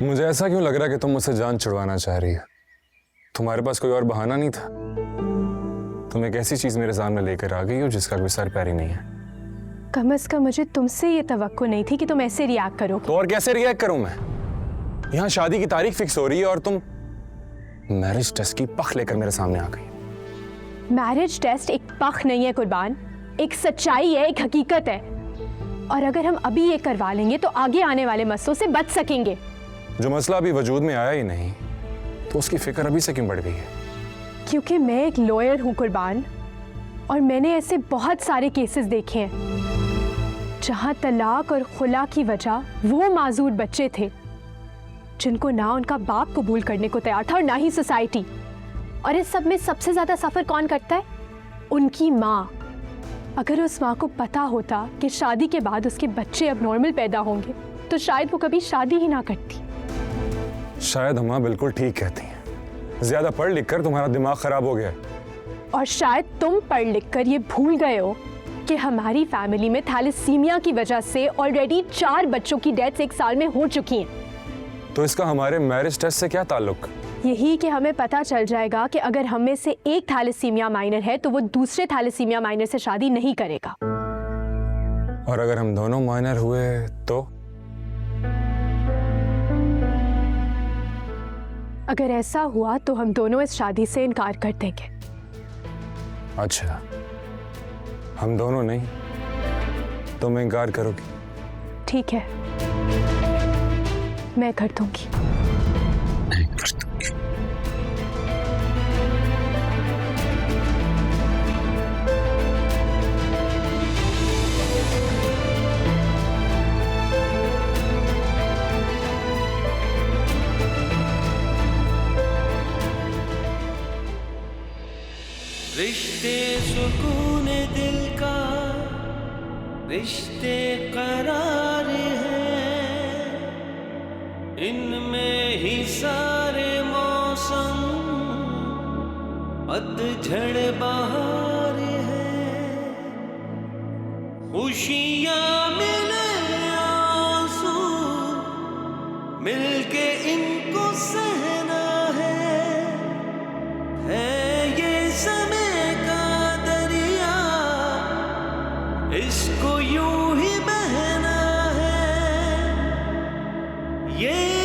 मुझे ऐसा क्यों लग रहा है कि तुम मुझसे जान छुड़वाना चाह रही हो? तुम्हारे पास कोई और बहाना नहीं था? तुम एक ऐसी चीज मेरे सामने लेकर आ गई हो जिसका कोई सर पैर ही नहीं है। कम से कम मुझे तुमसे ये तवक्को नहीं थी कि तुम ऐसे रिएक्ट करो। तो और कैसे रिएक्ट करूं मैं? यहाँ शादी की तारीख फिक्स हो रही है और तुम मैरिज टेस्ट की पख लेकर मेरे सामने आ गई। मैरिज टेस्ट एक पख नहीं है कुर्बान, एक सच्चाई है, एक हकीकत है। और अगर हम अभी ये करवा लेंगे तो आगे आने वाले मसलों से बच सकेंगे। जो मसला अभी वजूद में आया ही नहीं तो उसकी फिक्र अभी से क्यों बढ़ गई है? क्योंकि मैं एक लॉयर हूं कुर्बान, और मैंने ऐसे बहुत सारे केसेस देखे हैं जहां तलाक और खुला की वजह वो माजूर बच्चे थे जिनको ना उनका बाप कबूल करने को तैयार था और ना ही सोसाइटी। और इस सब में सबसे ज्यादा सफर कौन करता है? उनकी माँ। अगर उस माँ को पता होता कि शादी के बाद उसके बच्चे अब नॉर्मल पैदा होंगे तो शायद वो कभी शादी ही ना करती। शायद अम्मा बिल्कुल ठीक कहती हैं। ज्यादा पढ़ लिख कर तुम्हारा दिमाग खराब हो गया है। और शायद तुम पढ़ लिख कर ये भूल गए हो कि हमारी फैमिली में थैलेसीमिया की वजह से ऑलरेडी 4 बच्चों की डेथ्स 1 साल में हो चुकी हैं। तो इसका हमारे मैरिज टेस्ट से क्या ताल्लुक? यही कि हमें पता चल जाएगा कि अगर हम में से एक थैलेसीमिया माइनर है तो वो दूसरे थैलेसीमिया माइनर से शादी नहीं करेगा। और अगर हम दोनों माइनर हुए तो? अगर ऐसा हुआ तो हम दोनों इस शादी से इनकार कर देंगे। अच्छा, हम दोनों नहीं, तुम इनकार करोगी? ठीक है, मैं कर दूंगी। रिश्ते सुकून दिल का, रिश्ते करार हैं, इनमें ही सारे मौसम पतझड़ बहार है। खुशियाँ मिले आंसू मिलके इनको सहना है ये समय का दरिया, इसको यूं ही बहना है। ये